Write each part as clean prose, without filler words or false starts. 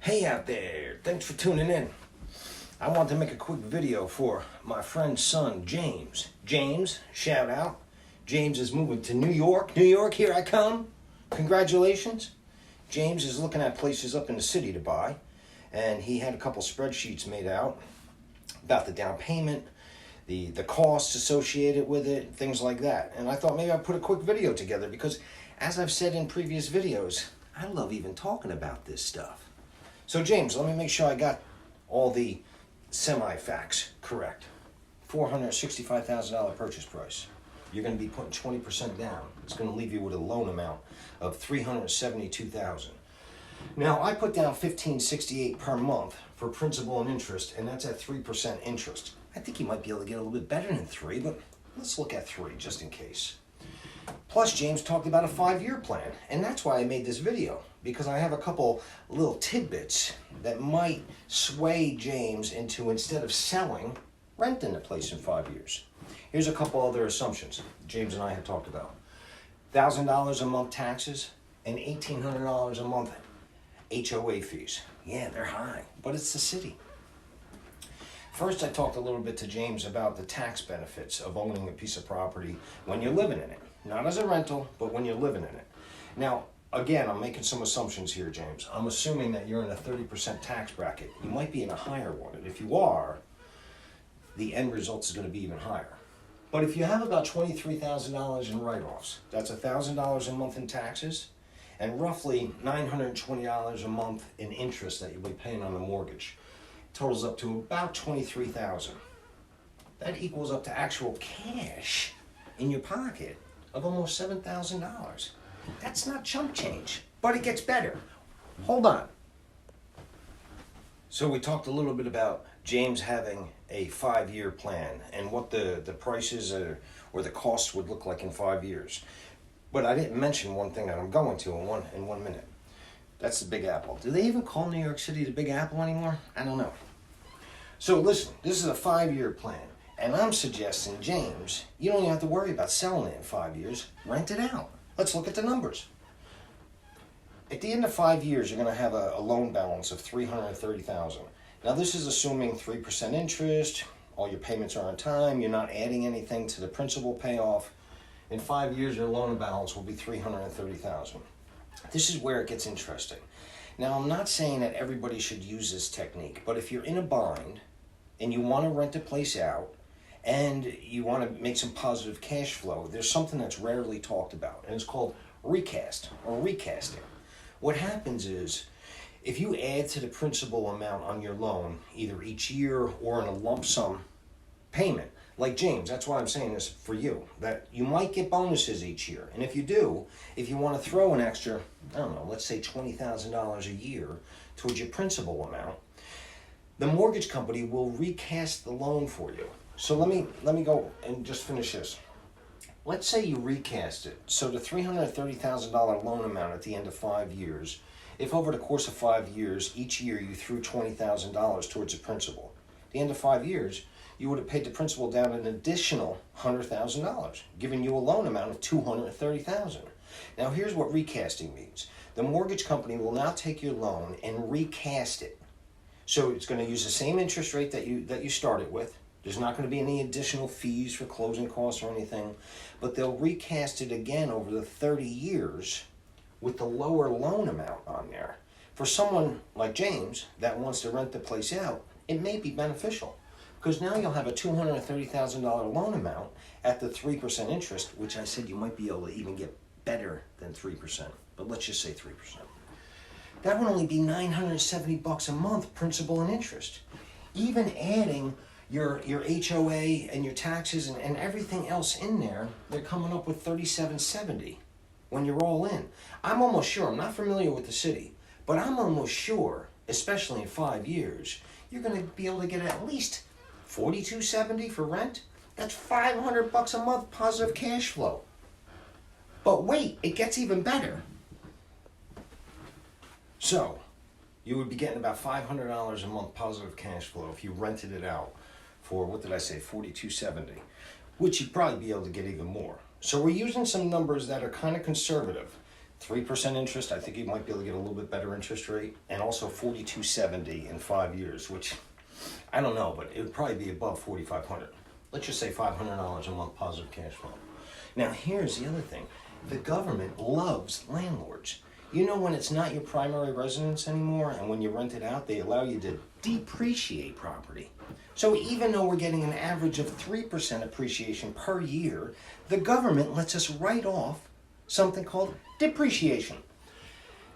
Hey out there, thanks for tuning in. I want to make a quick video for my friend's son, James. James, shout out. James is moving to New York. New York, here I come. Congratulations. James is looking at places up in the city to buy, and he had a couple spreadsheets made out about the down payment, the costs associated with it, things like that. And I thought maybe I'd put a quick video together because, as I've said in previous videos, I love even talking about this stuff. So James, let me make sure I got all the semi-facts correct. $465,000 purchase price. You're going to be putting 20% down. It's going to leave you with a loan amount of $372,000. Now, I put down $1,568 per month for principal and interest, and that's at 3% interest. I think you might be able to get a little bit better than 3, but let's look at 3 just in case. Plus, James talked about a 5-year plan, and that's why I made this video, because I have a couple little tidbits that might sway James into, instead of selling, renting the place in 5 years. Here's a couple other assumptions James and I had talked about. $1,000 a month taxes and $1,800 a month HOA fees. Yeah, they're high, but it's the city. First, I talked a little bit to James about the tax benefits of owning a piece of property when you're living in it. Not as a rental, but when you're living in it. Now, again, I'm making some assumptions here, James. I'm assuming that you're in a 30% tax bracket. You might be in a higher one, and if you are, the end result is going to be even higher. But if you have about $23,000 in write-offs, that's $1,000 a month in taxes, and roughly $920 a month in interest that you'll be paying on the mortgage. Totals up to about $23,000. That equals up to actual cash in your pocket of almost $7,000. That's not chump change, but it gets better. Hold on. So we talked a little bit about James having a 5-year plan and what the prices or the costs would look like in 5 years. But I didn't mention one thing that I'm going to in one minute. That's the Big Apple. Do they even call New York City the Big Apple anymore? I don't know. So listen, this is a 5-year plan. And I'm suggesting, James, you don't even have to worry about selling it in 5 years. Rent it out. Let's look at the numbers. At the end of 5 years, you're going to have a loan balance of $330,000. Now, this is assuming 3% interest, all your payments are on time, you're not adding anything to the principal payoff. In 5 years, your loan balance will be $330,000. This is where it gets interesting. Now, I'm not saying that everybody should use this technique, but if you're in a bind and you want to rent a place out, and you want to make some positive cash flow, there's something that's rarely talked about, and it's called recast or recasting. What happens is, if you add to the principal amount on your loan, either each year or in a lump sum payment, like James, that's why I'm saying this for you, that you might get bonuses each year. And if you do, if you want to throw an extra, I don't know, let's say $20,000 a year towards your principal amount, the mortgage company will recast the loan for you. So let me go and just finish this. Let's say you recast it. So the $330,000 loan amount at the end of 5 years, if over the course of 5 years, each year you threw $20,000 towards the principal, at the end of 5 years, you would have paid the principal down an additional $100,000, giving you a loan amount of $230,000. Now here's what recasting means. The mortgage company will now take your loan and recast it. So it's going to use the same interest rate that you started with. There's not going to be any additional fees for closing costs or anything, but they'll recast it again over the 30 years with the lower loan amount on there. For someone like James that wants to rent the place out, it may be beneficial because now you'll have a $230,000 loan amount at the 3% interest, which I said you might be able to even get better than 3%, but let's just say 3%. That would only be $970 a month principal and interest. Even adding your HOA and your taxes and everything else in there, they're coming up with $3,770 when you're all in. I'm almost sure, I'm not familiar with the city, but I'm almost sure, especially in 5 years, you're going to be able to get at least $4,270 for rent. That's $500 a month positive cash flow. But wait, it gets even better. So, you would be getting about $500 a month positive cash flow if you rented it out for, what did I say, $4,270, which you'd probably be able to get even more. So we're using some numbers that are kind of conservative 3% interest. I think you might be able to get a little bit better interest rate, and also 4270 in 5 years, which I don't know, but it would probably be above 4,500. Let's just say $500 a month positive cash flow. Now, here's the other thing: the government loves landlords. You know, when it's not your primary residence anymore, and when you rent it out, they allow you to depreciate property. So even though we're getting an average of 3% appreciation per year, the government lets us write off something called depreciation.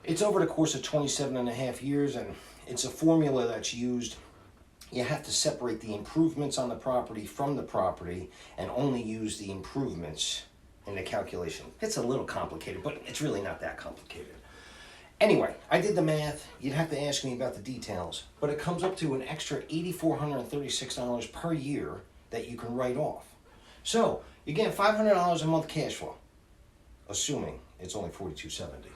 It's over the course of 27 and a half years, and it's a formula that's used. You have to separate the improvements on the property from the property and only use the improvements in the calculation. It's a little complicated, but it's really not that complicated. Anyway, I did the math. You'd have to ask me about the details, but it comes up to an extra $8,436 per year that you can write off. So you get $500 a month cash flow, assuming it's only $4,270.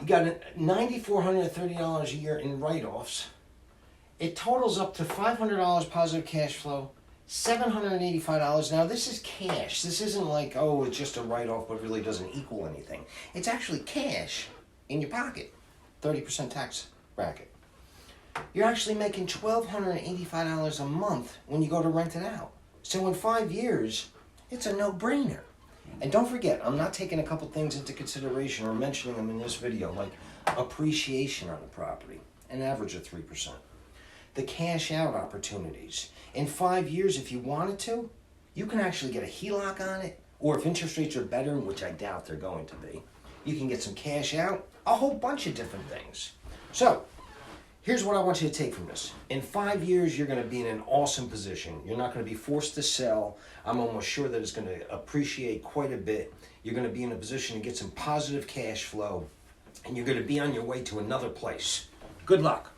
You got $9,430 a year in write-offs. It totals up to $500 positive cash flow, $785. Now, this is cash. This isn't like, oh, it's just a write-off, but really doesn't equal anything. It's actually cash in your pocket, 30% tax bracket. You're actually making $1,285 a month when you go to rent it out. So in 5 years, it's a no-brainer. And don't forget, I'm not taking a couple things into consideration or mentioning them in this video, like appreciation on the property, an average of 3%. The cash out opportunities. In 5 years, if you wanted to, you can actually get a HELOC on it, or if interest rates are better, which I doubt they're going to be, you can get some cash out, a whole bunch of different things. So, here's what I want you to take from this. In 5 years, you're going to be in an awesome position. You're not going to be forced to sell. I'm almost sure that it's going to appreciate quite a bit. You're going to be in a position to get some positive cash flow, and you're going to be on your way to another place. Good luck.